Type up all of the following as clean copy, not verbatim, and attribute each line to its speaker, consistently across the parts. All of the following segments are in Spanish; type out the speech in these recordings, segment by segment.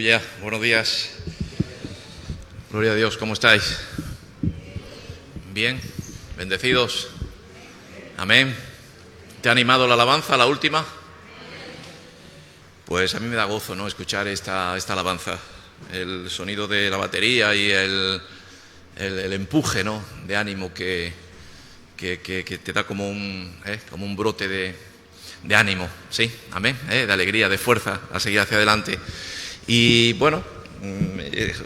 Speaker 1: Aleluya, buenos días. Gloria a Dios, ¿cómo estáis? Bien, bendecidos. Amén. ¿Te ha animado la alabanza, la última? Pues a mí me da gozo, ¿no?, escuchar esta alabanza. El sonido de la batería y el empuje, ¿no?, de ánimo que te da como un brote de ánimo, ¿sí? Amén, de alegría, de fuerza a seguir hacia adelante. Y bueno,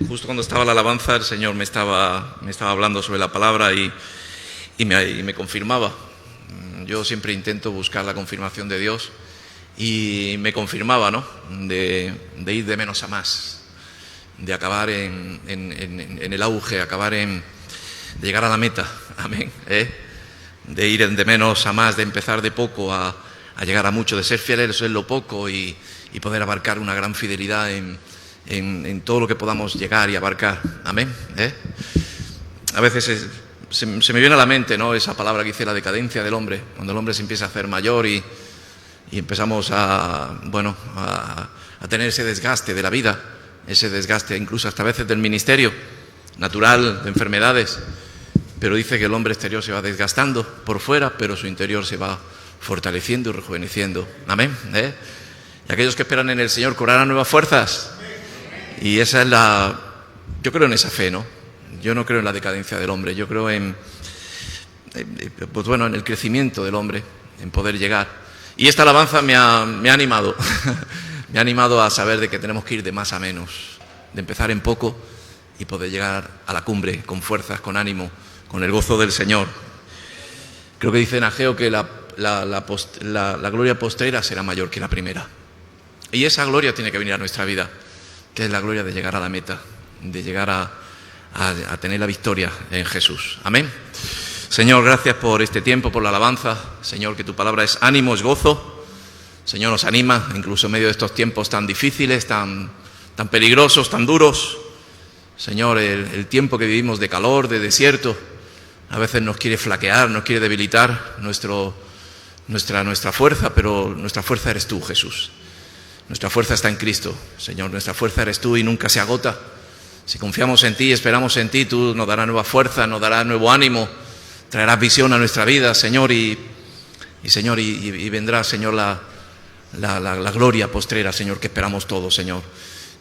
Speaker 1: justo cuando estaba la alabanza, el Señor me estaba hablando sobre la palabra y me confirmaba. Yo siempre intento buscar la confirmación de Dios y me confirmaba, ¿no?, de ir de menos a más, de acabar en el auge, de llegar a la meta, amén, de ir de menos a más, de empezar de poco a llegar a mucho, de ser fieles en lo poco y poder abarcar una gran fidelidad en todo lo que podamos llegar y abarcar, amén. A veces se me viene a la mente, ¿no?, esa palabra que dice la decadencia del hombre, cuando el hombre se empieza a hacer mayor y empezamos a tener ese desgaste de la vida, ese desgaste incluso hasta a veces del ministerio natural, de enfermedades, pero dice que el hombre exterior se va desgastando por fuera, pero su interior se va fortaleciendo y rejuveneciendo, amén. Y aquellos que esperan en el Señor cobrarán nuevas fuerzas. Y esa es yo creo en esa fe, ¿no? Yo no creo en la decadencia del hombre, yo creo en el crecimiento del hombre, en poder llegar. Y esta alabanza me ha animado, me ha animado a saber de que tenemos que ir de más a menos, de empezar en poco y poder llegar a la cumbre con fuerzas, con ánimo, con el gozo del Señor. Creo que dice en Ageo que la gloria postrera será mayor que la primera. Y esa gloria tiene que venir a nuestra vida, que es la gloria de llegar a la meta, de llegar a tener la victoria en Jesús. Amén. Señor, gracias por este tiempo, por la alabanza. Señor, que tu palabra es ánimo, es gozo. Señor, nos anima, incluso en medio de estos tiempos tan difíciles, tan peligrosos, tan duros. Señor, el tiempo que vivimos de calor, de desierto, a veces nos quiere flaquear, nos quiere debilitar nuestra fuerza, pero nuestra fuerza eres tú, Jesús. Nuestra fuerza está en Cristo, Señor, nuestra fuerza eres tú y nunca se agota. Si confiamos en ti, esperamos en ti, tú nos darás nueva fuerza, nos darás nuevo ánimo, traerás visión a nuestra vida, Señor, y vendrá, Señor, la gloria postrera, Señor, que esperamos todos, Señor.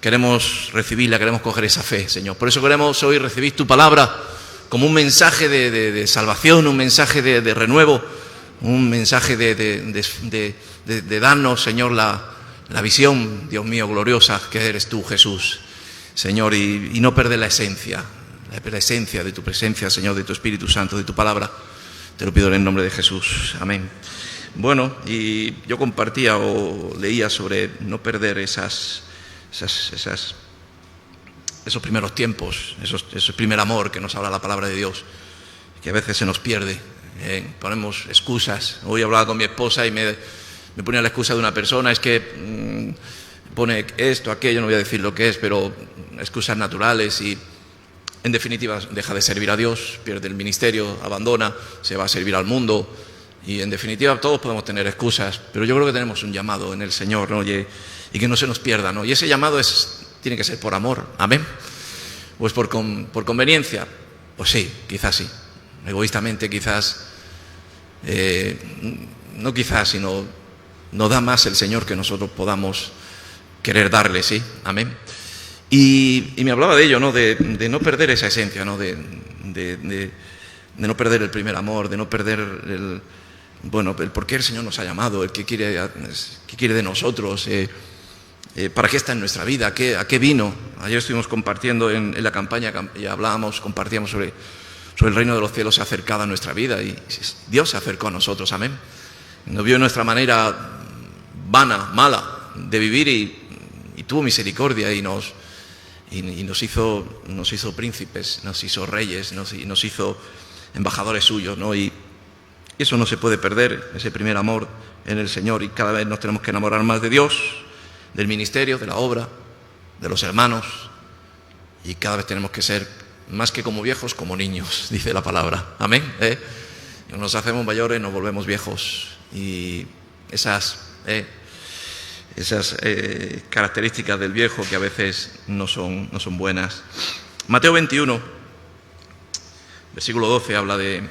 Speaker 1: Queremos recibirla, queremos coger esa fe, Señor. Por eso queremos hoy recibir tu palabra como un mensaje de salvación, un mensaje de renuevo, un mensaje de darnos, Señor, la visión, Dios mío, gloriosa que eres tú, Jesús, Señor, y no perder la esencia de tu presencia, Señor, de tu Espíritu Santo, de tu palabra. Te lo pido en el nombre de Jesús. Amén. Bueno, y yo compartía o leía sobre no perder esos primeros tiempos, ese primer amor que nos habla la palabra de Dios, que a veces se nos pierde. Ponemos excusas. Hoy hablaba con mi esposa y me ponía la excusa de una persona, es que pone esto, aquello, no voy a decir lo que es, pero excusas naturales y en definitiva deja de servir a Dios, pierde el ministerio, abandona, se va a servir al mundo y en definitiva todos podemos tener excusas, pero yo creo que tenemos un llamado en el Señor, ¿no? Y que no se nos pierda, ¿no? Y ese llamado tiene que ser por amor, amén. Pues por conveniencia, pues sí, quizás sí, egoístamente quizás, no quizás, sino nos da más el Señor que nosotros podamos querer darle, sí, amén. Y me hablaba de ello, ¿no?, de no perder esa esencia, ¿no?, de no perder el primer amor, de no perder el por qué el Señor nos ha llamado, el qué quiere de nosotros, para qué está en nuestra vida, a qué vino. Ayer estuvimos compartiendo en la campaña y compartíamos sobre el reino de los cielos se ha acercado a nuestra vida y Dios se acercó a nosotros, amén. Nos vio nuestra manera vana, mala de vivir y tuvo misericordia y nos hizo príncipes, nos hizo reyes, nos hizo embajadores suyos, ¿no? Y eso no se puede perder, ese primer amor en el Señor, y cada vez nos tenemos que enamorar más de Dios, del ministerio, de la obra, de los hermanos, y cada vez tenemos que ser más que como viejos, como niños, dice la palabra, amén. Nos hacemos mayores, nos volvemos viejos, y esas esas características del viejo que a veces no son buenas. Mateo 21, versículo 12, habla de,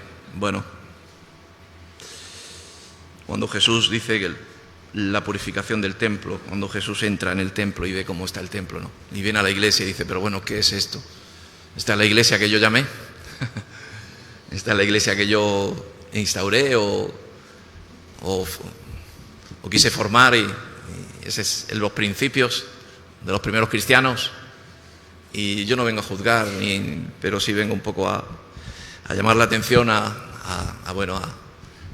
Speaker 1: cuando Jesús dice que la purificación del templo, cuando Jesús entra en el templo y ve cómo está el templo, ¿no? Y viene a la iglesia y dice, pero bueno, ¿qué es esto? ¿Esta es la iglesia que yo llamé? ¿Esta es la iglesia que yo instauré o quise formar? Y ese es los principios de los primeros cristianos. Y yo no vengo a juzgar, pero sí vengo un poco a llamar la atención a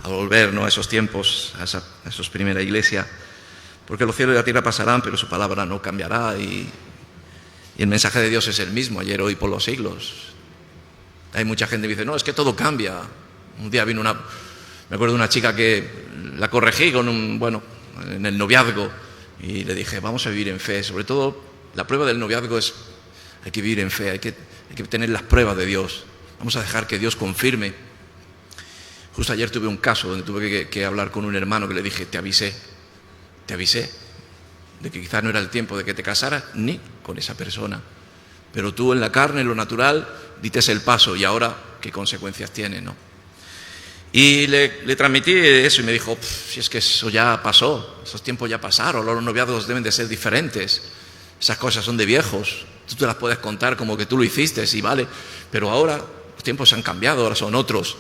Speaker 1: volver, ¿no?, a esos tiempos, a esos primera iglesia, porque los cielos y la tierra pasarán, pero su palabra no cambiará, y el mensaje de Dios es el mismo, ayer, hoy, por los siglos. Hay mucha gente que dice, no, es que todo cambia. Un día vino me acuerdo de una chica que la corregí en el noviazgo, y le dije, vamos a vivir en fe. Sobre todo, la prueba del noviazgo es, hay que vivir en fe, hay que tener las pruebas de Dios. Vamos a dejar que Dios confirme. Justo ayer tuve un caso donde tuve que hablar con un hermano que le dije, te avisé de que quizás no era el tiempo de que te casaras ni con esa persona, pero tú en la carne, en lo natural, dites el paso, y ahora qué consecuencias tiene, ¿no? Y le transmití eso y me dijo, si es que eso ya pasó, esos tiempos ya pasaron, los noviazgos deben de ser diferentes, esas cosas son de viejos, tú te las puedes contar como que tú lo hiciste, sí, vale, pero ahora los tiempos han cambiado, ahora son otros.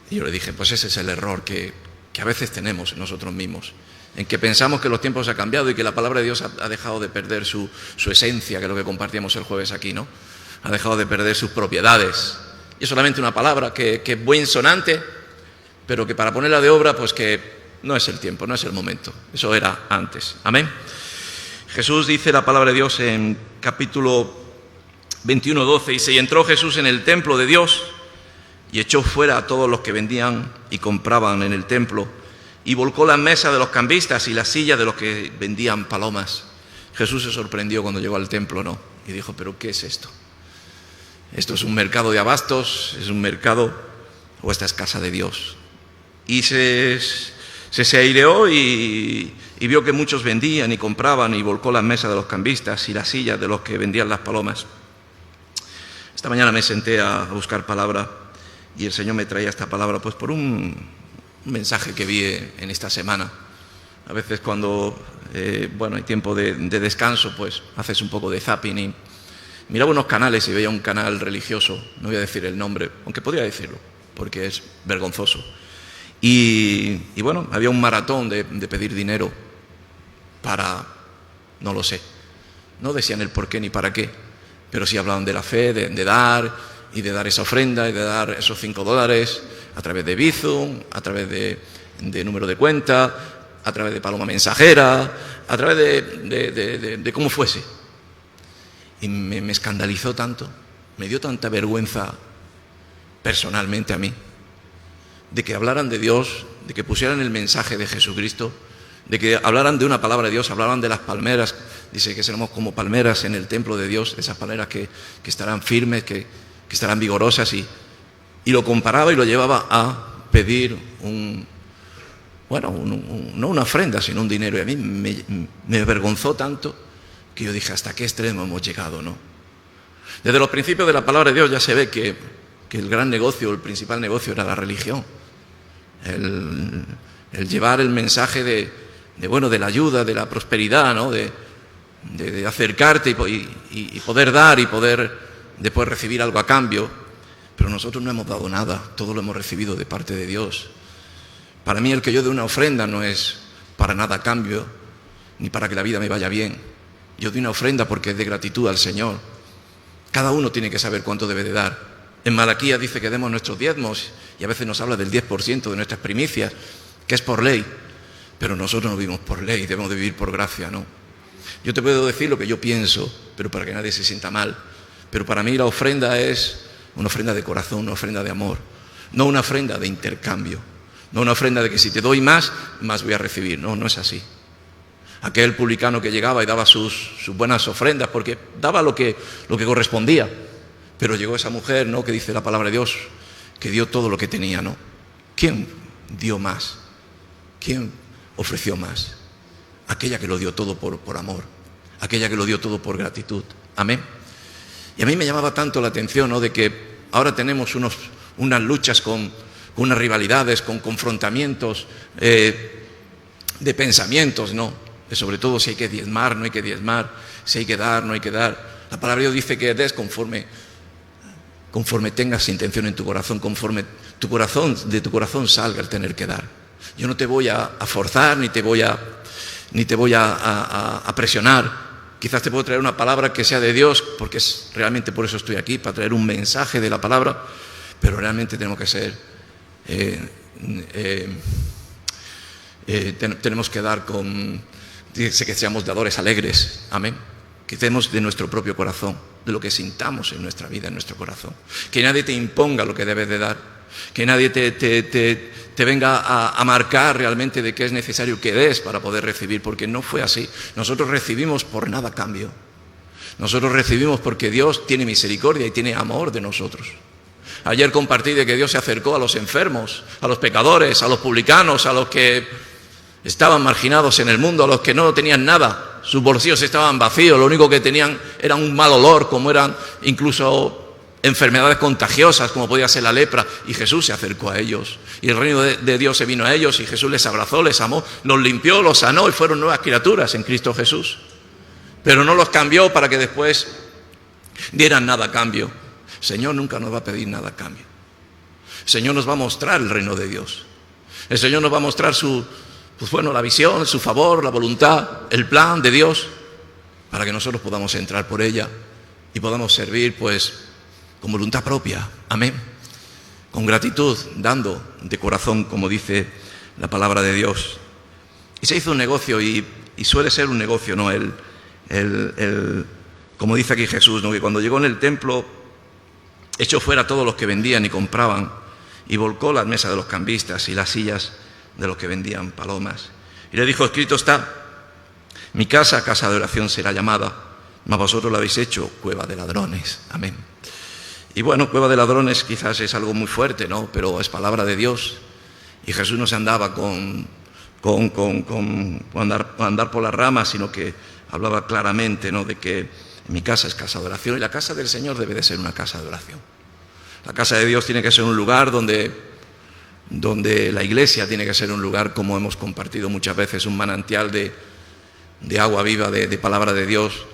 Speaker 1: Y yo le dije, pues ese es el error que a veces tenemos en nosotros mismos, en que pensamos que los tiempos han cambiado y que la palabra de Dios ha dejado de perder su esencia, que es lo que compartíamos el jueves aquí, ¿no? Ha dejado de perder sus propiedades. Y es solamente una palabra que es buen sonante, pero que para ponerla de obra, pues que no es el tiempo, no es el momento. Eso era antes. Amén. Jesús dice la palabra de Dios en capítulo 21, 12, dice, y entró Jesús en el templo de Dios y echó fuera a todos los que vendían y compraban en el templo, y volcó las mesas de los cambistas y las sillas de los que vendían palomas. Jesús se sorprendió cuando llegó al templo, ¿no? Y dijo, ¿pero qué es esto? ¿Esto es un mercado de abastos? ¿Es un mercado? ¿O esta es casa de Dios? Y se aireó y vio que muchos vendían y compraban, y volcó las mesas de los cambistas y las sillas de los que vendían las palomas. Esta mañana me senté a buscar palabra, y el Señor me traía esta palabra pues por un mensaje que vi en esta semana. A veces cuando hay tiempo de descanso, pues haces un poco de zapping, y miraba unos canales y veía un canal religioso, no voy a decir el nombre, aunque podría decirlo, porque es vergonzoso. Y había un maratón de pedir dinero para, no lo sé, no decían el por qué ni para qué, pero sí hablaban de la fe, de dar, y de dar esa ofrenda, y de dar esos $5 a través de Bizum, a través de número de cuenta, a través de paloma mensajera, a través de cómo fuese. Y me escandalizó tanto, me dio tanta vergüenza personalmente a mí, de que hablaran de Dios, de que pusieran el mensaje de Jesucristo, de que hablaran de una palabra de Dios, hablaran de las palmeras. Dice que seremos como palmeras en el templo de Dios, esas palmeras que estarán firmes, que estarán vigorosas, y lo comparaba y lo llevaba a pedir no una ofrenda, sino un dinero. Y a mí me avergonzó tanto que yo dije, ¿hasta qué extremo hemos llegado, no? Desde los principios de la palabra de Dios ya se ve que el gran negocio, el principal negocio era la religión. El llevar el mensaje de la ayuda, de la prosperidad, ¿no? De acercarte y poder dar y poder después recibir algo a cambio. Pero nosotros no hemos dado nada, todo lo hemos recibido de parte de Dios. Para mí el que yo dé una ofrenda no es para nada a cambio, ni para que la vida me vaya bien. Yo doy una ofrenda porque es de gratitud al Señor. Cada uno tiene que saber cuánto debe de dar. En Malaquías dice que demos nuestros diezmos, y a veces nos habla del 10% de nuestras primicias, que es por ley. Pero nosotros no vivimos por ley, debemos de vivir por gracia, ¿no? Yo te puedo decir lo que yo pienso, pero para que nadie se sienta mal. Pero para mí la ofrenda es una ofrenda de corazón, una ofrenda de amor, no una ofrenda de intercambio, no una ofrenda de que si te doy más voy a recibir. No, no es así. Aquel publicano que llegaba y daba sus buenas ofrendas porque daba lo que correspondía, pero llegó esa mujer, ¿no?, que dice la palabra de Dios, que dio todo lo que tenía, ¿no? ¿Quién dio más? ¿Quién ofreció más? aquella que lo dio todo por amor, aquella que lo dio todo por gratitud. Amén. Y a mí me llamaba tanto la atención, ¿no?, de que ahora tenemos unas luchas con unas rivalidades, con confrontamientos de pensamientos, ¿no? De sobre todo si hay que diezmar, no hay que diezmar, si hay que dar, no hay que dar. La palabra de Dios dice que des conforme tengas intención en tu corazón, conforme de tu corazón salga el tener que dar. Yo no te voy a forzar, ni te voy a presionar. Quizás te puedo traer una palabra que sea de Dios, porque realmente por eso estoy aquí, para traer un mensaje de la palabra, pero realmente tenemos que ser, tenemos que dar dice que seamos dadores alegres, amén, que demos de nuestro propio corazón, de lo que sintamos en nuestra vida, en nuestro corazón, que nadie te imponga lo que debes de dar, que nadie te venga a marcar realmente de qué es necesario que des para poder recibir, porque no fue así. Nosotros recibimos por nada a cambio. Nosotros recibimos porque Dios tiene misericordia y tiene amor de nosotros. Ayer compartí de que Dios se acercó a los enfermos, a los pecadores, a los publicanos, a los que estaban marginados en el mundo, a los que no tenían nada. Sus bolsillos estaban vacíos, lo único que tenían era un mal olor, como eran incluso enfermedades contagiosas, como podía ser la lepra, y Jesús se acercó a ellos, y el reino de Dios se vino a ellos, y Jesús les abrazó, les amó, los limpió, los sanó, y fueron nuevas criaturas en Cristo Jesús. Pero no los cambió para que después dieran nada a cambio. El Señor nunca nos va a pedir nada a cambio. El Señor nos va a mostrar el reino de Dios. El Señor nos va a mostrar la visión, su favor, la voluntad, el plan de Dios, para que nosotros podamos entrar por ella y podamos servir, con voluntad propia, amén, con gratitud, dando de corazón, como dice la palabra de Dios. Y se hizo un negocio, y suele ser un negocio, ¿no? Como dice aquí Jesús, ¿no?, que cuando llegó en el templo, echó fuera a todos los que vendían y compraban, y volcó las mesas de los cambistas y las sillas de los que vendían palomas. Y le dijo: escrito está, mi casa, casa de oración será llamada, mas vosotros la habéis hecho cueva de ladrones. Amén. Y bueno, cueva de ladrones quizás es algo muy fuerte, ¿no?, pero es palabra de Dios. Y Jesús no se andaba con andar por las ramas, sino que hablaba claramente, ¿no?, de que mi casa es casa de oración, y la casa del Señor debe de ser una casa de oración. La casa de Dios tiene que ser un lugar donde la iglesia tiene que ser un lugar, como hemos compartido muchas veces, un manantial de agua viva, de palabra de Dios,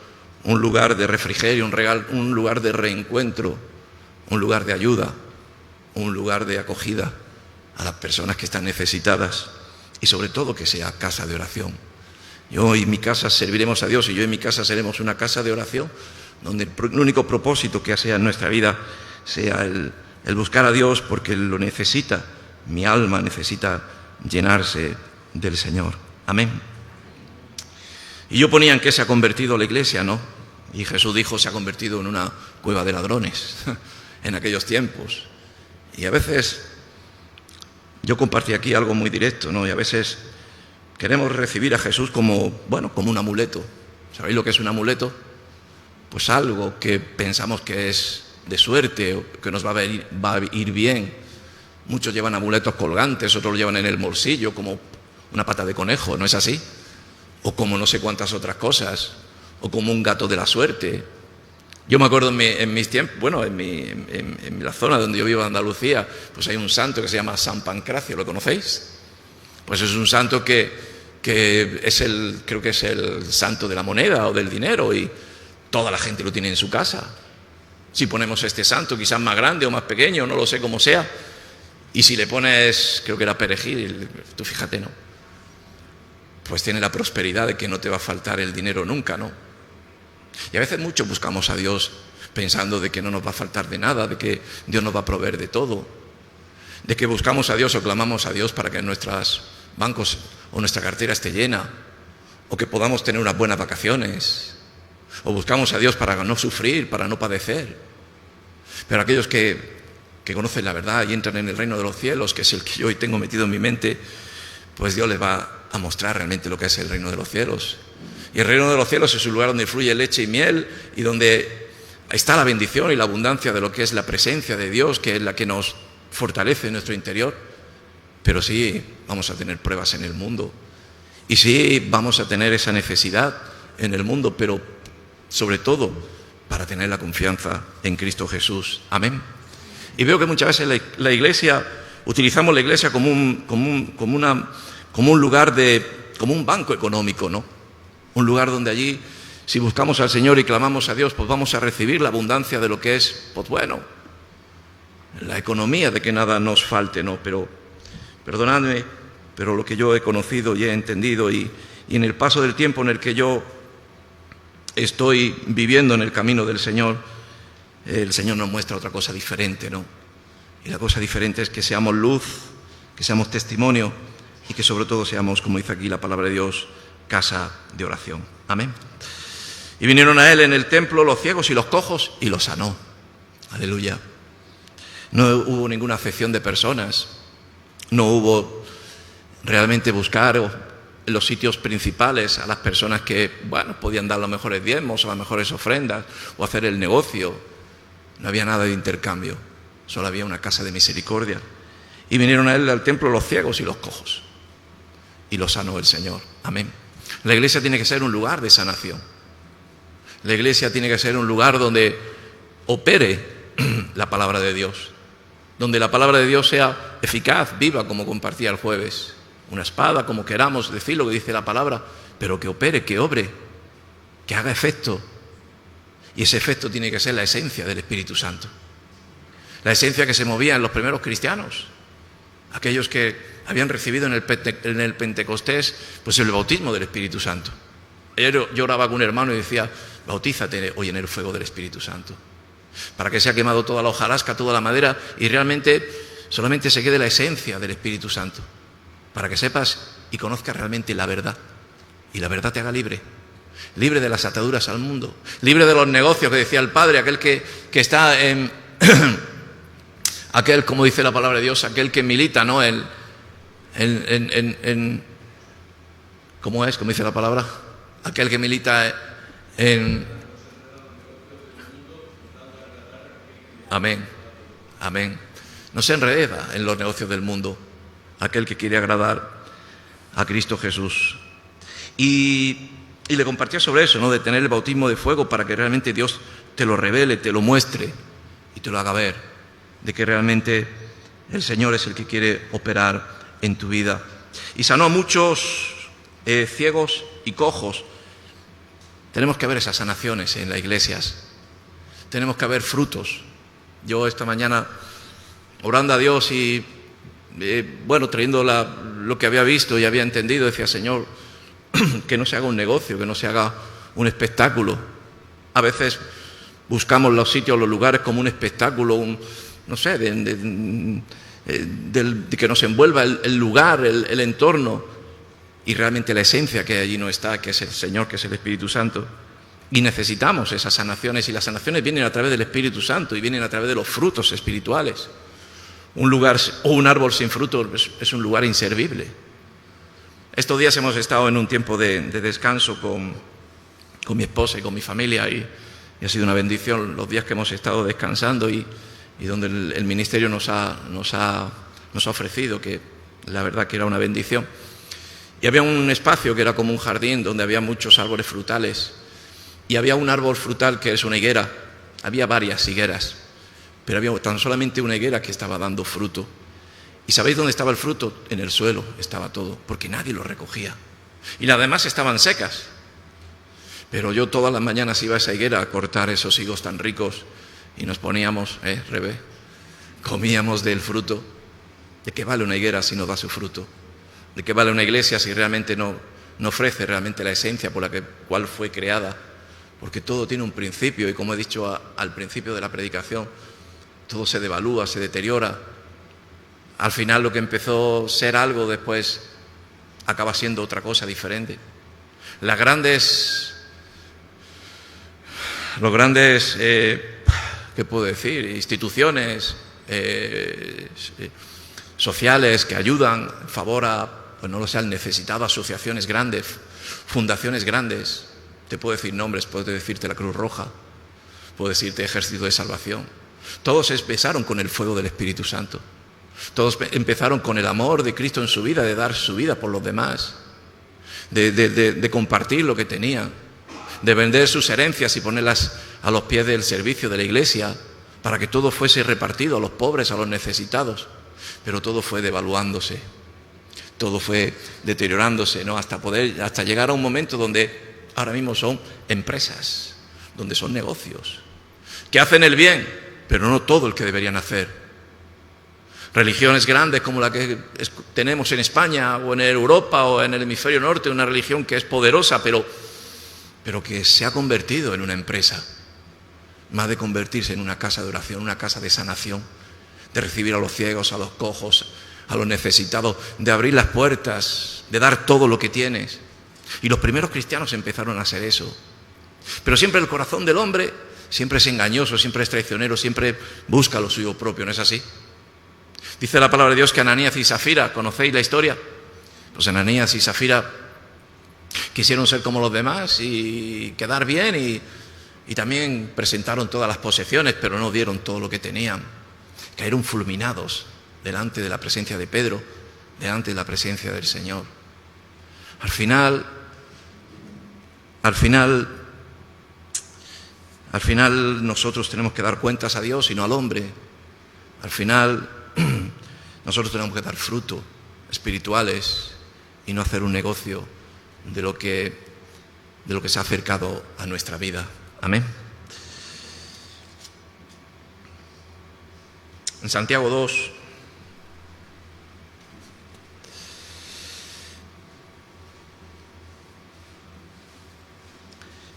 Speaker 1: un lugar de refrigerio, un lugar de reencuentro, un lugar de ayuda, un lugar de acogida a las personas que están necesitadas, y sobre todo que sea casa de oración. Yo y mi casa serviremos a Dios, y yo y mi casa seremos una casa de oración, donde el único propósito que sea en nuestra vida sea el buscar a Dios, porque lo necesita. Mi alma necesita llenarse del Señor. Amén. Y yo ponía en qué se ha convertido la iglesia, ¿no? Y Jesús dijo: se ha convertido en una cueva de ladrones en aquellos tiempos. Y a veces yo compartí aquí algo muy directo, ¿no? Y a veces queremos recibir a Jesús como un amuleto. ¿Sabéis lo que es un amuleto? Pues algo que pensamos que es de suerte, o que nos va a ir bien. Muchos llevan amuletos colgantes, otros lo llevan en el bolsillo, como una pata de conejo, ¿no es así? O como no sé cuántas otras cosas, o como un gato de la suerte. Yo me acuerdo en mis tiempos, en la zona donde yo vivo, en Andalucía, pues hay un santo que se llama San Pancracio, ¿lo conocéis? Pues es un santo que es creo que es el santo de la moneda o del dinero, y toda la gente lo tiene en su casa. Si ponemos este santo, quizás más grande o más pequeño, no lo sé cómo sea, y si le pones, creo que era perejil, tú fíjate, ¿no?, pues tiene la prosperidad de que no te va a faltar el dinero nunca, ¿no? Y a veces mucho buscamos a Dios pensando de que no nos va a faltar de nada, de que Dios nos va a proveer de todo, de que buscamos a Dios o clamamos a Dios para que nuestros bancos o nuestra cartera esté llena, o que podamos tener unas buenas vacaciones, o buscamos a Dios para no sufrir, para no padecer. Pero aquellos que conocen la verdad y entran en el reino de los cielos, que es el que yo hoy tengo metido en mi mente, pues Dios les va a mostrar realmente lo que es el reino de los cielos. Y el reino de los cielos es un lugar donde fluye leche y miel, y donde está la bendición y la abundancia de lo que es la presencia de Dios, que es la que nos fortalece en nuestro interior. Pero sí, vamos a tener pruebas en el mundo. Y sí, vamos a tener esa necesidad en el mundo, pero sobre todo para tener la confianza en Cristo Jesús. Amén. Y veo que muchas veces la iglesia, utilizamos la iglesia como un lugar como un banco económico, ¿no? Un lugar donde allí, si buscamos al Señor y clamamos a Dios, pues vamos a recibir la abundancia de lo que es, pues bueno, la economía, de que nada nos falte, ¿no? Pero, perdonadme, pero lo que yo he conocido y he entendido y en el paso del tiempo en el que yo estoy viviendo en el camino del Señor, el Señor nos muestra otra cosa diferente, ¿no? Y la cosa diferente es que seamos luz, que seamos testimonio y que sobre todo seamos, como dice aquí la palabra de Dios, casa de oración. Amén. Y vinieron a él en el templo los ciegos y los cojos y los sanó. Aleluya. No hubo ninguna acepción de personas, no hubo realmente buscar en los sitios principales a las personas que, bueno, podían dar los mejores diezmos o las mejores ofrendas o hacer el negocio. No había nada de intercambio, solo había una casa de misericordia. Y vinieron a él al templo los ciegos y los cojos y los sanó el Señor. Amén. La iglesia tiene que ser un lugar de sanación. La iglesia tiene que ser un lugar donde opere la palabra de Dios, donde la palabra de Dios sea eficaz, viva, como compartía el jueves. Una espada, como queramos decir lo que dice la palabra, pero que opere, que obre, que haga efecto. Y ese efecto tiene que ser la esencia del Espíritu Santo. La esencia que se movía en los primeros cristianos, aquellos que habían recibido en el Pentecostés pues el bautismo del Espíritu Santo. Ayer yo oraba con un hermano y decía, bautízate hoy en el fuego del Espíritu Santo, para que sea quemado toda la hojarasca, toda la madera, y realmente solamente se quede la esencia del Espíritu Santo, para que sepas y conozcas realmente la verdad, y la verdad te haga libre, libre de las ataduras al mundo, libre de los negocios que decía el Padre, aquel que está en aquel, como dice la palabra de Dios, aquel que milita, ¿no? ¿Cómo es? ¿Cómo dice la palabra? Aquel que milita en... Amén, amén. No se enreda en los negocios del mundo, aquel que quiere agradar a Cristo Jesús. Y le compartía sobre eso, ¿no? De tener el bautismo de fuego para que realmente Dios te lo revele, te lo muestre y te lo haga ver, de que realmente el Señor es el que quiere operar en tu vida. Y sanó a muchos ciegos y cojos. Tenemos que ver esas sanaciones en las iglesias, tenemos que ver frutos. Yo esta mañana, orando a Dios y bueno, trayendo lo que había visto y había entendido, decía, Señor, que no se haga un negocio, que no se haga un espectáculo. A veces buscamos los sitios, los lugares como un espectáculo, no sé, de que nos envuelva el lugar, el entorno, y realmente la esencia que allí no está, que es el Señor, que es el Espíritu Santo. Y necesitamos esas sanaciones, y las sanaciones vienen a través del Espíritu Santo y vienen a través de los frutos espirituales. Un lugar o un árbol sin fruto es un lugar inservible. Estos días hemos estado en un tiempo de descanso con mi esposa y con mi familia, y ha sido una bendición los días que hemos estado descansando y donde el ministerio nos ha ofrecido, que la verdad que era una bendición. Y había un espacio que era como un jardín donde había muchos árboles frutales, y había un árbol frutal que es una higuera. Había varias higueras, pero había tan solamente una higuera que estaba dando fruto. ¿Y sabéis dónde estaba el fruto? En el suelo estaba todo, porque nadie lo recogía. Y las demás estaban secas. Pero yo todas las mañanas iba a esa higuera a cortar esos higos tan ricos y nos poníamos, Rebe, comíamos del fruto. ¿De qué vale una higuera si no da su fruto? ¿De qué vale una iglesia si realmente no ofrece realmente la esencia por la cual fue creada? Porque todo tiene un principio, y como he dicho al principio de la predicación, todo se devalúa, se deteriora. Al final lo que empezó a ser algo, después acaba siendo otra cosa diferente. Los grandes, ¿qué puedo decir? Instituciones sociales que ayudan en favor a, pues no lo sé, al necesitado, asociaciones grandes, fundaciones grandes. Te puedo decir nombres, puedo decirte la Cruz Roja, puedo decirte Ejército de Salvación. Todos empezaron con el fuego del Espíritu Santo. Todos empezaron con el amor de Cristo en su vida, de dar su vida por los demás. de compartir lo que tenían, de vender sus herencias y ponerlas a los pies del servicio de la iglesia para que todo fuese repartido a los pobres, a los necesitados. Pero todo fue devaluándose, todo fue deteriorándose, ¿no? Hasta llegar a un momento donde ahora mismo son empresas, donde son negocios, que hacen el bien, pero no todo el que deberían hacer. Religiones grandes como la que tenemos en España o en Europa o en el hemisferio norte, una religión que es poderosa, pero que se ha convertido en una empresa, más de convertirse en una casa de oración, una casa de sanación, de recibir a los ciegos, a los cojos, a los necesitados, de abrir las puertas, de dar todo lo que tienes. Y los primeros cristianos empezaron a hacer eso. Pero siempre el corazón del hombre siempre es engañoso, siempre es traicionero, siempre busca lo suyo propio, ¿no es así? Dice la palabra de Dios que Ananías y Zafira, ¿conocéis la historia? Pues Ananías y Zafira quisieron ser como los demás y quedar bien y también presentaron todas las posesiones, pero no dieron todo lo que tenían. Cayeron fulminados delante de la presencia de Pedro, delante de la presencia del Señor. Al final nosotros tenemos que dar cuentas a Dios y no al hombre. Al final nosotros tenemos que dar fruto espirituales y no hacer un negocio de lo que se ha acercado a nuestra vida. Amén. En Santiago 2,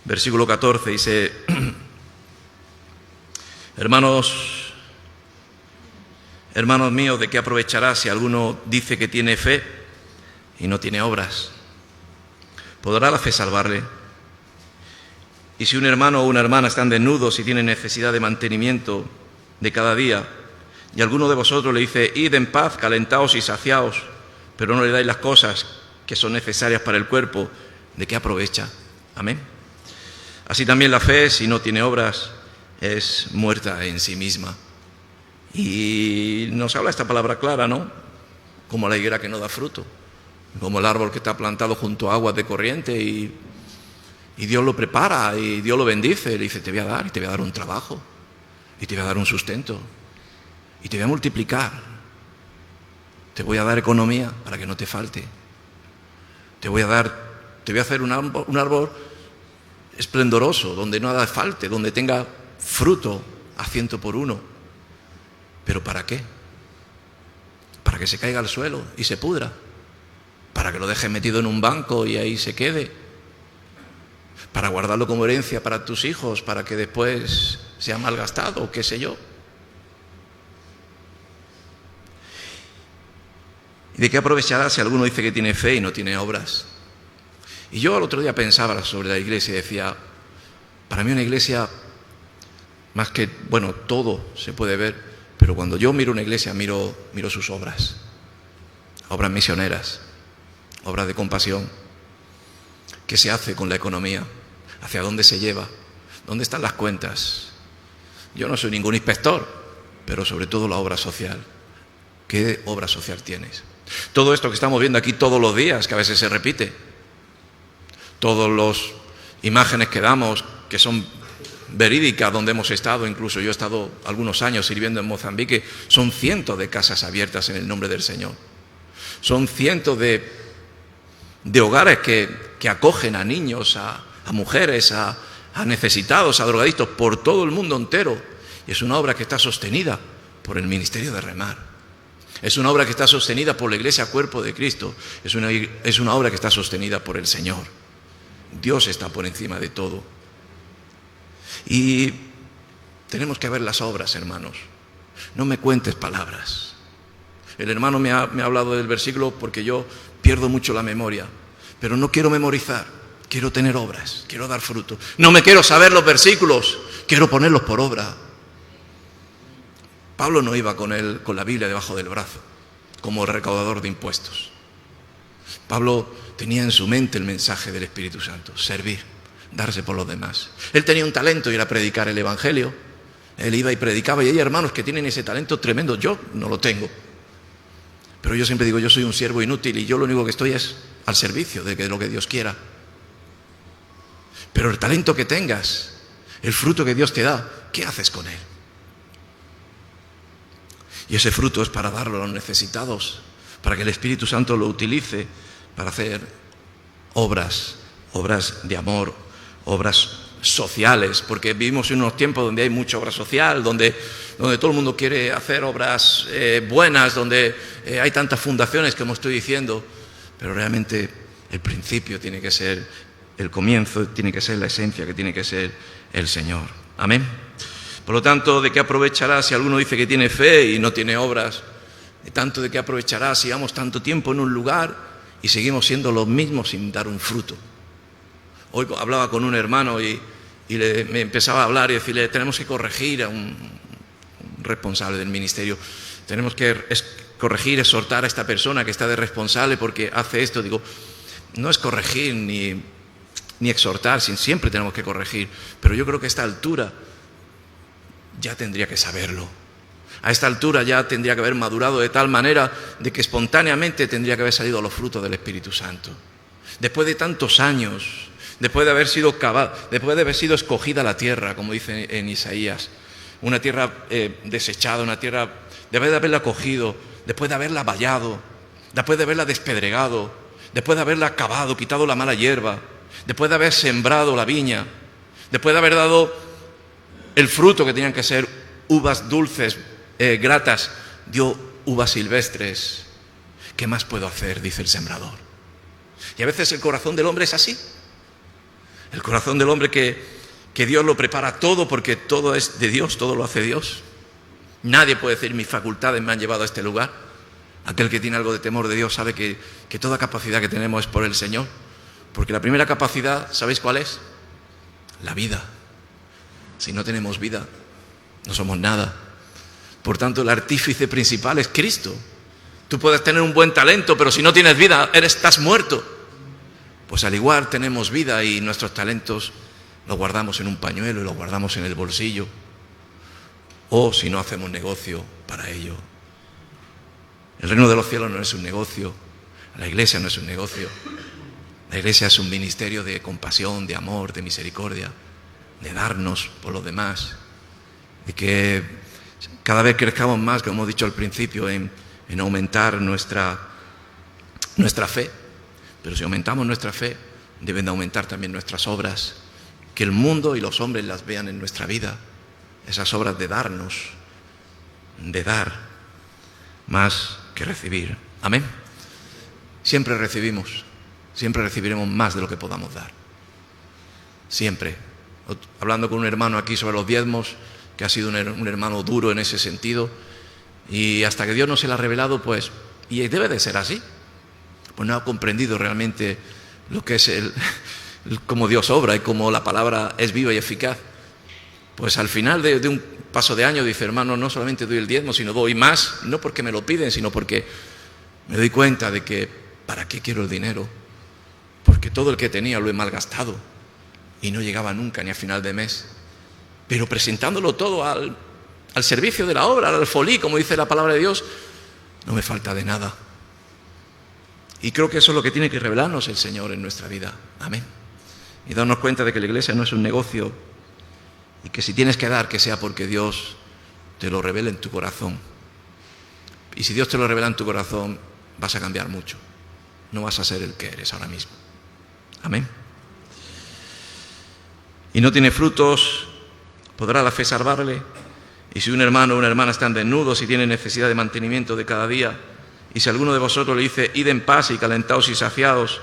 Speaker 1: versículo 14, dice: Hermanos míos, ¿de qué aprovechará si alguno dice que tiene fe y no tiene obras? ¿Podrá la fe salvarle? Y si un hermano o una hermana están desnudos y tienen necesidad de mantenimiento de cada día, y alguno de vosotros le dice: id en paz, calentaos y saciaos, pero no le dais las cosas que son necesarias para el cuerpo, ¿de qué aprovecha? Amén. Así también la fe, si no tiene obras, es muerta en sí misma. Y nos habla esta palabra clara, ¿no? Como la higuera que no da fruto, como el árbol que está plantado junto a aguas de corriente y Dios lo prepara y Dios lo bendice. Le dice: te voy a dar, y te voy a dar un trabajo, y te voy a dar un sustento, y te voy a multiplicar, te voy a dar economía para que no te falte, te voy a hacer un árbol esplendoroso, donde nada falte, donde tenga fruto a 100 por 1. ¿Pero para qué? Para que se caiga al suelo y se pudra, para que lo dejes metido en un banco y ahí se quede, para guardarlo como herencia para tus hijos, para que después sea malgastado, qué sé yo. ¿Y de qué aprovechará si alguno dice que tiene fe y no tiene obras? Y yo al otro día pensaba sobre la iglesia y decía: para mí una iglesia, más que, bueno, todo se puede ver, pero cuando yo miro una iglesia miro sus obras misioneras, obras de compasión. ¿Qué se hace con la economía? ¿Hacia dónde se lleva? ¿Dónde están las cuentas? Yo no soy ningún inspector, pero sobre todo la obra social. ¿Qué obra social tienes? Todo esto que estamos viendo aquí todos los días, que a veces se repite, todas las imágenes que damos, que son verídicas, donde hemos estado, incluso yo he estado algunos años sirviendo en Mozambique, son cientos de casas abiertas en el nombre del Señor. Son cientos de hogares que acogen a niños, a mujeres, a necesitados, a drogadictos, por todo el mundo entero. Y es una obra que está sostenida por el ministerio de Remar. Es una obra que está sostenida por la Iglesia Cuerpo de Cristo. Es una obra que está sostenida por el Señor. Dios está por encima de todo. Y tenemos que ver las obras, hermanos. No me cuentes palabras. El hermano me ha hablado del versículo porque yo pierdo mucho la memoria. Pero no quiero memorizar, quiero tener obras, quiero dar fruto. No me quiero saber los versículos, quiero ponerlos por obra. Pablo no iba con la Biblia debajo del brazo, como recaudador de impuestos. Pablo tenía en su mente el mensaje del Espíritu Santo: servir, darse por los demás. Él tenía un talento y era predicar el Evangelio. Él iba y predicaba, y hay hermanos que tienen ese talento tremendo. Yo no lo tengo, pero yo siempre digo: yo soy un siervo inútil y yo lo único que estoy es al servicio de lo que Dios quiera. Pero el talento que tengas, el fruto que Dios te da, ¿qué haces con él? Y ese fruto es para darlo a los necesitados, para que el Espíritu Santo lo utilice para hacer obras de amor, obras sociales, porque vivimos en unos tiempos donde hay mucha obra social, donde todo el mundo quiere hacer obras buenas, donde hay tantas fundaciones, como estoy diciendo, pero realmente el principio tiene que ser, el comienzo tiene que ser la esencia, que tiene que ser el Señor. Amén. Por lo tanto, ¿de qué aprovechará si alguno dice que tiene fe y no tiene obras? Tanto de qué aprovechará si llevamos tanto tiempo en un lugar y seguimos siendo los mismos sin dar un fruto. Hoy hablaba con un hermano y me empezaba a hablar y decirle, tenemos que corregir a un responsable del ministerio, tenemos que corregir, exhortar a esta persona que está de responsable porque hace esto. Digo, no es corregir ni exhortar, siempre tenemos que corregir, pero yo creo que a esta altura ya tendría que saberlo. A esta altura ya tendría que haber madurado de tal manera de que espontáneamente tendría que haber salido los frutos del Espíritu Santo. Después de tantos años, después de haber sido escogida la tierra, como dice en Isaías, una tierra desechada, una tierra, después de haberla cogido, después de haberla vallado, después de haberla despedregado, después de haberla cavado, quitado la mala hierba, después de haber sembrado la viña, después de haber dado el fruto que tenían que ser uvas dulces, gratas, dio uvas silvestres. ¿Qué más puedo hacer?, dice el sembrador. Y a veces el corazón del hombre es así. El corazón del hombre que Dios lo prepara todo, porque todo es de Dios, todo lo hace Dios. Nadie puede decir, mis facultades me han llevado a este lugar. Aquel que tiene algo de temor de Dios sabe que toda capacidad que tenemos es por el Señor. Porque la primera capacidad, ¿sabéis cuál es? La vida. Si no tenemos vida, no somos nada. Por tanto, el artífice principal es Cristo. Tú puedes tener un buen talento, pero si no tienes vida, estás muerto. Pues al igual tenemos vida y nuestros talentos los guardamos en un pañuelo y los guardamos en el bolsillo. O si no, hacemos negocio para ello. El reino de los cielos no es un negocio. La iglesia no es un negocio. La iglesia es un ministerio de compasión, de amor, de misericordia, de darnos por los demás, de que cada vez crezcamos más, como hemos dicho al principio, en aumentar nuestra fe. Pero si aumentamos nuestra fe, deben de aumentar también nuestras obras, que el mundo y los hombres las vean en nuestra vida, esas obras de darnos, de dar, más que recibir. Amén. Siempre recibimos, siempre recibiremos más de lo que podamos dar. Siempre. Hablando con un hermano aquí sobre los diezmos, que ha sido un hermano duro en ese sentido, y hasta que Dios no se lo ha revelado, pues, y debe de ser así, pues no ha comprendido realmente lo que es cómo Dios obra y cómo la palabra es viva y eficaz. Pues al final de un paso de año dice, hermano, no solamente doy el diezmo, sino doy más, no porque me lo piden, sino porque me doy cuenta de que ¿para qué quiero el dinero? Porque todo el que tenía lo he malgastado y no llegaba nunca ni a final de mes. Pero presentándolo todo al servicio de la obra, al alfolí, como dice la palabra de Dios, no me falta de nada. Y creo que eso es lo que tiene que revelarnos el Señor en nuestra vida. Amén. Y darnos cuenta de que la iglesia no es un negocio y que si tienes que dar, que sea porque Dios te lo revela en tu corazón. Y si Dios te lo revela en tu corazón, vas a cambiar mucho. No vas a ser el que eres ahora mismo. Amén. Y no tiene frutos, ¿podrá la fe salvarle? Y si un hermano o una hermana están desnudos y tienen necesidad de mantenimiento de cada día, y si alguno de vosotros le dice, id en paz y calentaos y saciados,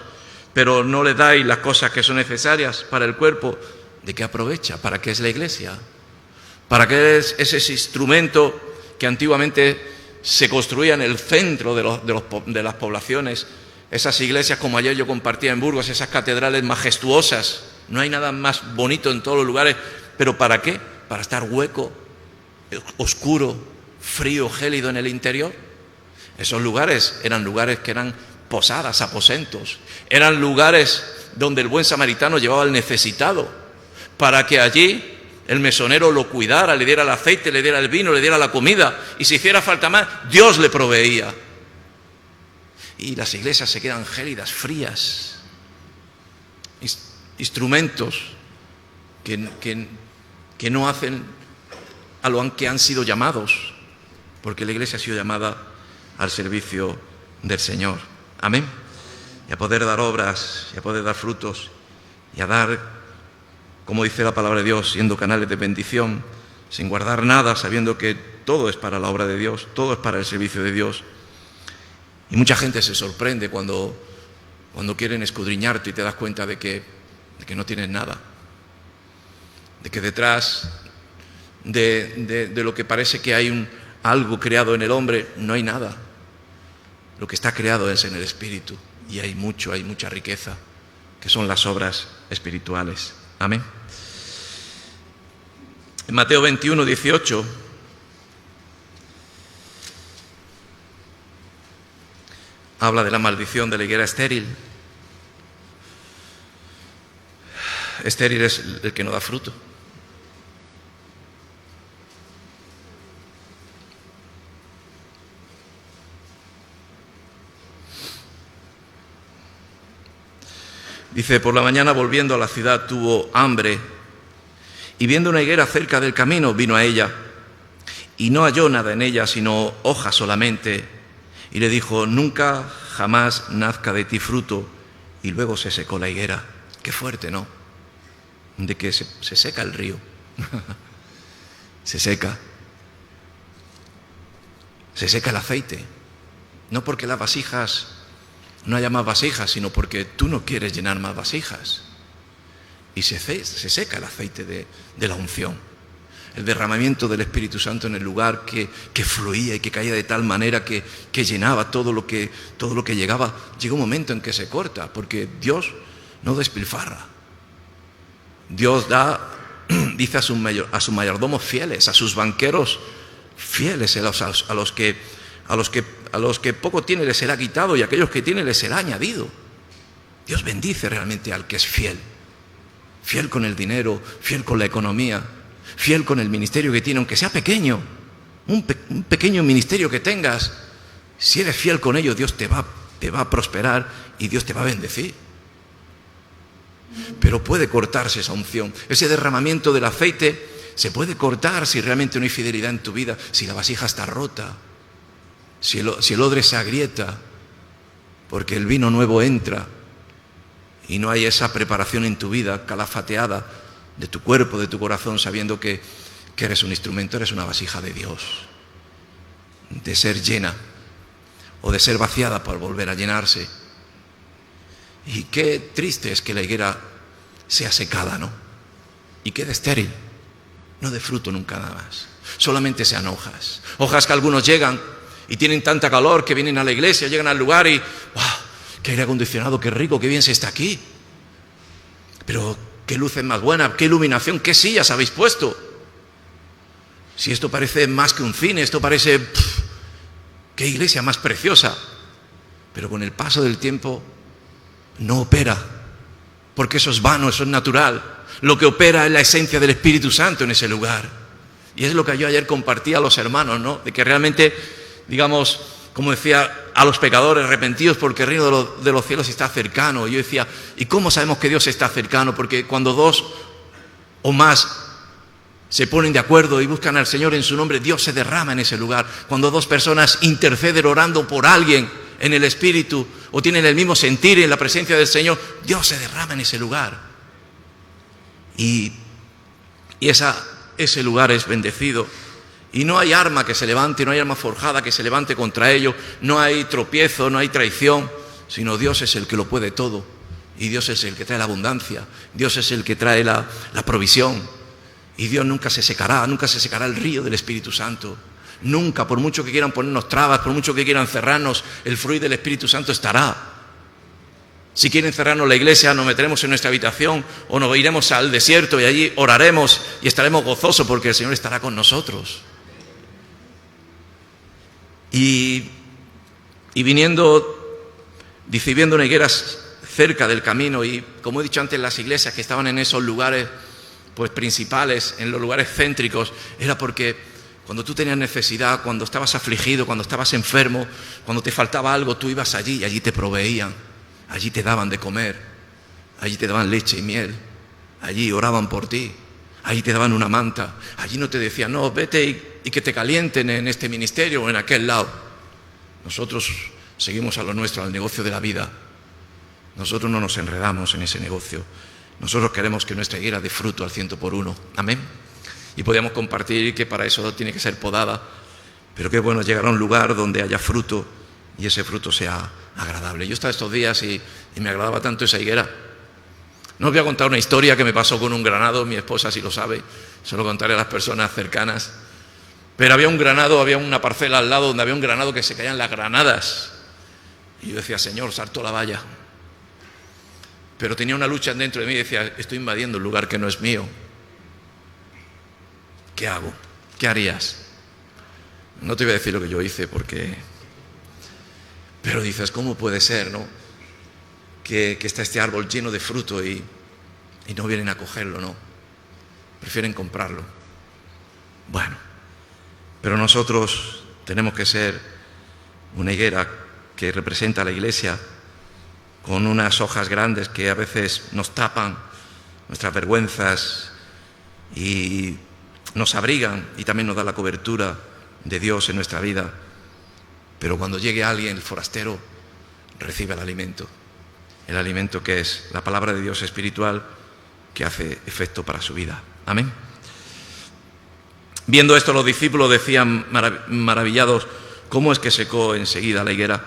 Speaker 1: pero no le dais las cosas que son necesarias para el cuerpo, ¿de qué aprovecha? ¿Para qué es la iglesia? ¿Para qué es ese instrumento que antiguamente se construía en el centro de las poblaciones? Esas iglesias, como ayer yo compartía en Burgos, esas catedrales majestuosas. No hay nada más bonito en todos los lugares. ¿Pero para qué? Para estar hueco, oscuro, frío, gélido en el interior. Esos lugares eran lugares que eran posadas, aposentos. Eran lugares donde el buen samaritano llevaba al necesitado, para que allí el mesonero lo cuidara, le diera el aceite, le diera el vino, le diera la comida, y si hiciera falta más, Dios le proveía. y las iglesias se quedan gélidas, frías. Instrumentos que no hacen a lo que han sido llamados, porque la iglesia ha sido llamada al servicio del Señor. Amén. Y a poder dar obras, y a poder dar frutos, y a dar, como dice la palabra de Dios, siendo canales de bendición, sin guardar nada, sabiendo que todo es para la obra de Dios, todo es para el servicio de Dios. Y mucha gente se sorprende cuando quieren escudriñarte y te das cuenta de que no tienes nada, de que detrás de lo que parece que hay algo creado en el hombre, no hay nada. Lo que está creado es en el Espíritu, y hay mucha riqueza, que son las obras espirituales. Amén. En Mateo 21, 18, habla de la maldición de la higuera estéril. Estéril es el que no da fruto. Dice, por la mañana volviendo a la ciudad tuvo hambre y viendo una higuera cerca del camino vino a ella y no halló nada en ella sino hojas solamente y le dijo, nunca jamás nazca de ti fruto, y luego se secó la higuera. Qué fuerte, ¿no? De que se seca el río. Se seca el aceite, no porque las vasijas no haya más vasijas, sino porque tú no quieres llenar más vasijas. Y se seca el aceite de la unción. El derramamiento del Espíritu Santo en el lugar que fluía y que caía de tal manera que llenaba todo lo que llegaba. Llega un momento en que se corta, porque Dios no despilfarra. Dios da, dice a sus mayordomos fieles, a sus banqueros fieles, a los que poco tiene les será quitado y a aquellos que tienen les será añadido. Dios bendice realmente al que es fiel. Fiel con el dinero, fiel con la economía, fiel con el ministerio que tiene, aunque sea pequeño. Un pequeño ministerio que tengas, si eres fiel con ello, Dios te va a prosperar y Dios te va a bendecir. Pero puede cortarse esa unción. Ese derramamiento del aceite se puede cortar si realmente no hay fidelidad en tu vida, si la vasija está rota, si el odre se agrieta, porque el vino nuevo entra y no hay esa preparación en tu vida, calafateada de tu cuerpo, de tu corazón, sabiendo que eres un instrumento, eres una vasija de Dios, de ser llena o de ser vaciada para volver a llenarse. Y qué triste es que la higuera sea secada, ¿no? Y quede estéril, no dé fruto nunca nada más, solamente sean hojas que algunos llegan y tienen tanta calor que vienen a la iglesia, llegan al lugar y ¡wow! ¡Qué aire acondicionado, qué rico, qué bien se está aquí! Pero qué luces más buenas, qué iluminación, qué sillas habéis puesto. Si esto parece más que un cine, esto parece qué iglesia más preciosa. Pero con el paso del tiempo no opera, porque eso es vano, eso es natural. Lo que opera es la esencia del Espíritu Santo en ese lugar. Y es lo que yo ayer compartí a los hermanos, ¿no? De que realmente, digamos, como decía, a los pecadores arrepentidos porque el reino de los cielos está cercano. Y yo decía, ¿y cómo sabemos que Dios está cercano? Porque cuando dos o más se ponen de acuerdo y buscan al Señor en su nombre, Dios se derrama en ese lugar. Cuando dos personas interceden orando por alguien en el Espíritu o tienen el mismo sentir en la presencia del Señor, Dios se derrama en ese lugar. Y ese lugar es bendecido. Y no hay arma que se levante, no hay arma forjada que se levante contra ello, no hay tropiezo, no hay traición, sino Dios es el que lo puede todo. Y Dios es el que trae la abundancia, Dios es el que trae la provisión. Y Dios nunca se secará el río del Espíritu Santo. Nunca, por mucho que quieran ponernos trabas, por mucho que quieran cerrarnos, el fluir del Espíritu Santo estará. Si quieren cerrarnos la iglesia, nos meteremos en nuestra habitación o nos iremos al desierto y allí oraremos y estaremos gozosos porque el Señor estará con nosotros. Y viniendo, dice, viendo una higuera cerca del camino, y como he dicho antes, las iglesias que estaban en esos lugares pues principales, en los lugares céntricos, era porque Cuando tú tenías necesidad, cuando estabas afligido, cuando estabas enfermo, cuando te faltaba algo, tú ibas allí y allí te proveían, allí te daban de comer, allí te daban leche y miel, allí oraban por ti, allí te daban una manta, allí no te decían, no, vete y que te calienten en este ministerio o en aquel lado. Nosotros seguimos a lo nuestro, al negocio de la vida. Nosotros no nos enredamos en ese negocio. Nosotros queremos que nuestra higuera dé fruto al 100%. Amén. Y podíamos compartir que para eso tiene que ser podada, pero qué bueno llegar a un lugar donde haya fruto y ese fruto sea agradable. Yo estaba estos días y me agradaba tanto esa higuera. No os voy a contar una historia que me pasó con un granado, mi esposa sí lo sabe, se lo contaré a las personas cercanas. Pero había un granado, había una parcela al lado donde había un granado que se caían las granadas. Y yo decía, Señor, salto la valla. Pero tenía una lucha dentro de mí y decía, estoy invadiendo un lugar que no es mío. ¿Qué hago? ¿Qué harías? No te voy a decir lo que yo hice porque... Pero dices, ¿cómo puede ser, no? Que está este árbol lleno de fruto y no vienen a cogerlo, ¿no? Prefieren comprarlo. Bueno, pero nosotros tenemos que ser una higuera que representa a la iglesia, con unas hojas grandes que a veces nos tapan nuestras vergüenzas y nos abrigan y también nos da la cobertura de Dios en nuestra vida. Pero cuando llegue alguien, el forastero, recibe el alimento que es la palabra de Dios espiritual que hace efecto para su vida. Amén. Viendo esto, los discípulos decían maravillados, ¿cómo es que secó enseguida la higuera?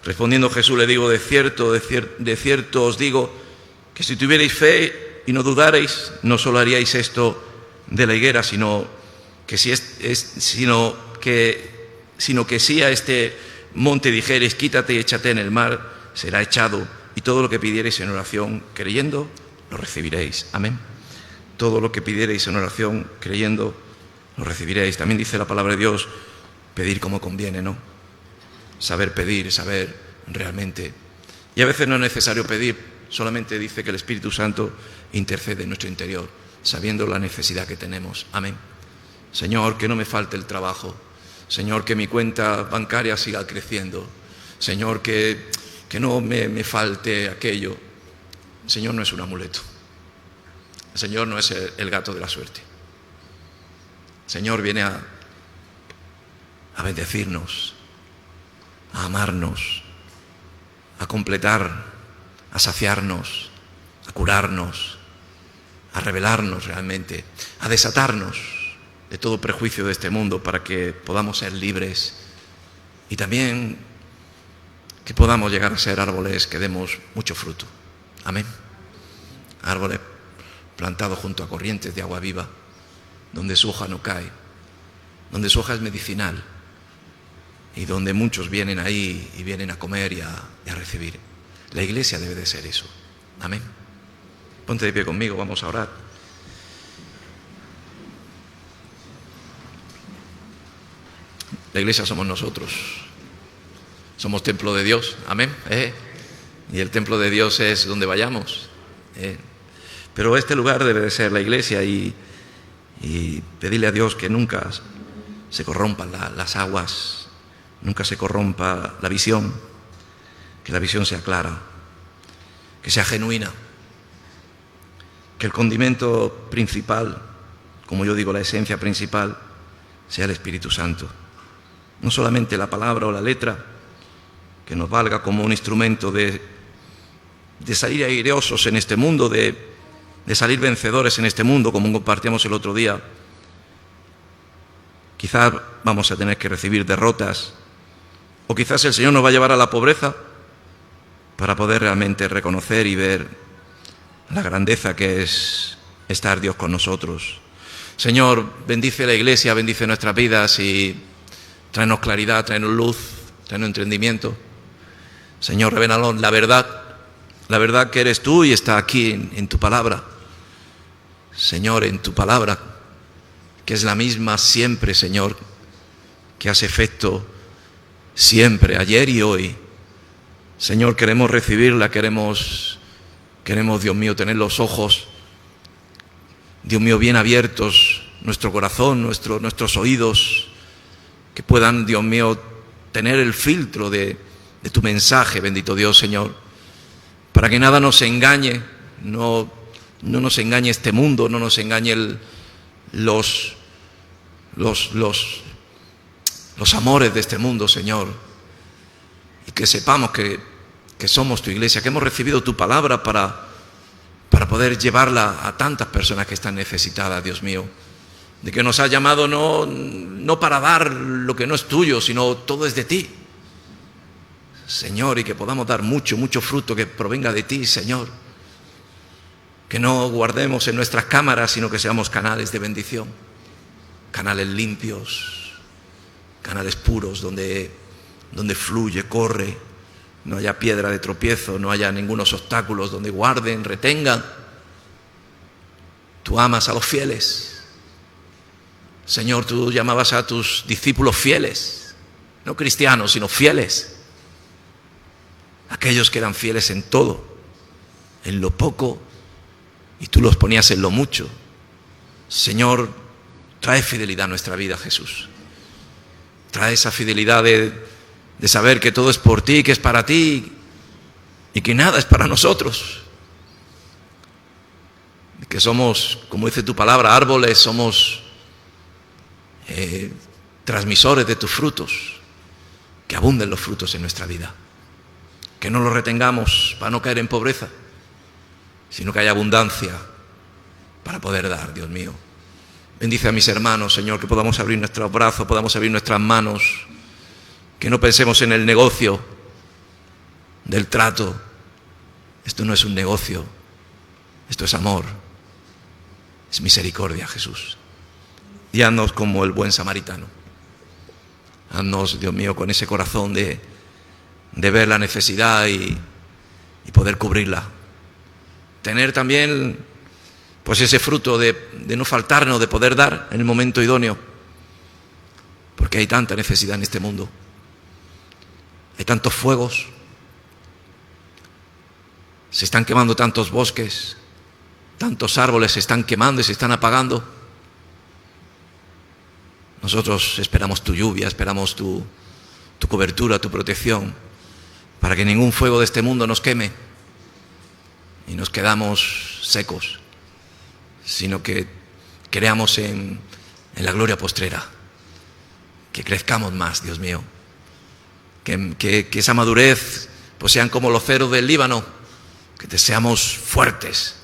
Speaker 1: Respondiendo Jesús le digo, de cierto os digo, que si tuvierais fe y no dudarais, no solo haríais esto de la higuera, sino que si a este monte dijereis, quítate y échate en el mar, será echado, y todo lo que pidiereis en oración, creyendo, lo recibiréis. Amén. Todo lo que pidiereis en oración, creyendo, lo recibiréis. También dice la palabra de Dios, pedir como conviene, ¿no? Saber pedir, saber realmente. Y a veces no es necesario pedir, solamente dice que el Espíritu Santo intercede en nuestro interior, sabiendo la necesidad que tenemos. Amén. Señor, que no me falte el trabajo. Señor, que mi cuenta bancaria siga creciendo. Señor, que no me falte aquello. El Señor no es un amuleto. El Señor no es el gato de la suerte. El Señor viene a bendecirnos, a amarnos, a completar, a saciarnos, a curarnos, a revelarnos realmente, a desatarnos de todo prejuicio de este mundo para que podamos ser libres y también que podamos llegar a ser árboles que demos mucho fruto. Amén. Árboles plantados junto a corrientes de agua viva, donde su hoja no cae, donde su hoja es medicinal y donde muchos vienen ahí y vienen a comer y a recibir. La iglesia debe de ser eso. Amén. Ponte de pie conmigo, vamos a orar. La iglesia somos nosotros. Somos templo de Dios. Amén. Y el templo de Dios es donde vayamos. Pero este lugar debe de ser la iglesia y pedirle a Dios que nunca se corrompan las aguas, nunca se corrompa la visión, que la visión sea clara, que sea genuina, que el condimento principal, como yo digo, la esencia principal, sea el Espíritu Santo. No solamente la palabra o la letra, que nos valga como un instrumento de salir aireosos en este mundo, de salir vencedores en este mundo, como compartíamos el otro día. Quizás vamos a tener que recibir derrotas, o quizás el Señor nos va a llevar a la pobreza para poder realmente reconocer y ver la grandeza que es estar Dios con nosotros. Señor, bendice la iglesia, bendice nuestras vidas y tráenos claridad, tráenos luz, tráenos entendimiento. Señor, revélanos la verdad que eres tú y está aquí en tu palabra. Señor, en tu palabra, que es la misma siempre, Señor, que hace efecto siempre, ayer y hoy. Señor, queremos recibirla, queremos, Dios mío, tener los ojos, Dios mío, bien abiertos nuestro corazón, nuestros oídos, que puedan, Dios mío, tener el filtro de tu mensaje, bendito Dios, Señor, para que nada nos engañe, no nos engañe este mundo, no nos engañe los amores de este mundo, Señor, y que sepamos que somos tu iglesia, que hemos recibido tu palabra para poder llevarla a tantas personas que están necesitadas, Dios mío, de que nos has llamado no para dar lo que no es tuyo, sino todo es de ti, Señor, y que podamos dar mucho fruto que provenga de ti, Señor, que no guardemos en nuestras cámaras, sino que seamos canales de bendición, canales limpios, canales puros, donde fluye, corre, no haya piedra de tropiezo, no haya ningunos obstáculos, donde guarden, retengan. Tú amas a los fieles. Señor, tú llamabas a tus discípulos fieles, no cristianos, sino fieles. Aquellos que eran fieles en todo, en lo poco, y tú los ponías en lo mucho. Señor, trae fidelidad a nuestra vida, Jesús. Trae esa fidelidad de saber que todo es por ti, que es para ti y que nada es para nosotros. Que somos, como dice tu palabra, árboles, somos transmisores de tus frutos, que abunden los frutos en nuestra vida, que no los retengamos para no caer en pobreza, sino que haya abundancia para poder dar, Dios mío. Bendice a mis hermanos, Señor, que podamos abrir nuestros brazos, podamos abrir nuestras manos, que no pensemos en el negocio del trato. Esto no es un negocio, esto es amor, es misericordia, Jesús. Y haznos como el buen samaritano. Haznos, Dios mío, con ese corazón de ver la necesidad y poder cubrirla. Tener también, pues, ese fruto de no faltarnos, de poder dar en el momento idóneo. Porque hay tanta necesidad en este mundo. Hay tantos fuegos. Se están quemando tantos bosques. Tantos árboles se están quemando y se están apagando. Nosotros esperamos tu lluvia, esperamos tu cobertura, tu protección, para que ningún fuego de este mundo nos queme y nos quedamos secos, sino que creamos en la gloria postrera, que crezcamos más, Dios mío, que esa madurez pues sean como los ceros del Líbano, que seamos fuertes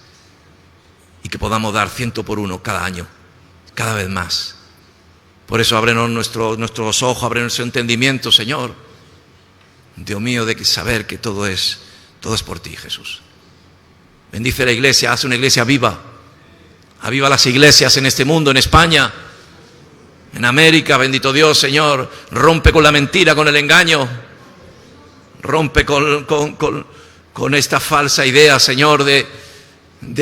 Speaker 1: y que podamos dar 100 por 1 cada año, cada vez más. Por eso ábrenos nuestros ojos, ábrenos nuestro entendimiento, Señor, Dios mío, de saber que todo es por ti, Jesús. Bendice la iglesia, haz una iglesia viva. Aviva las iglesias en este mundo, en España, en América, bendito Dios, Señor. Rompe con la mentira, con el engaño. Rompe con esta falsa idea, Señor, de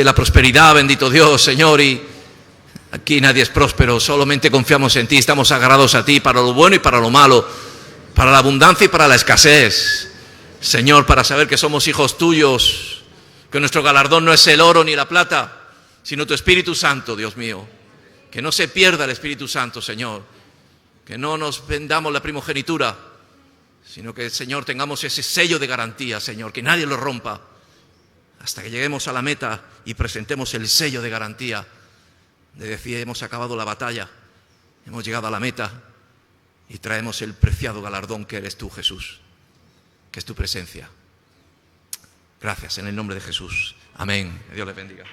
Speaker 1: la prosperidad, bendito Dios, Señor. Y aquí nadie es próspero, solamente confiamos en ti, estamos agarrados a ti para lo bueno y para lo malo, para la abundancia y para la escasez. Señor, para saber que somos hijos tuyos, que nuestro galardón no es el oro ni la plata, sino tu Espíritu Santo, Dios mío. Que no se pierda el Espíritu Santo, Señor. Que no nos vendamos la primogenitura, sino que, Señor, tengamos ese sello de garantía, Señor, que nadie lo rompa, hasta que lleguemos a la meta y presentemos el sello de garantía de decir: hemos acabado la batalla, hemos llegado a la meta y traemos el preciado galardón que eres tú, Jesús, que es tu presencia. Gracias, en el nombre de Jesús. Amén. Que Dios les bendiga.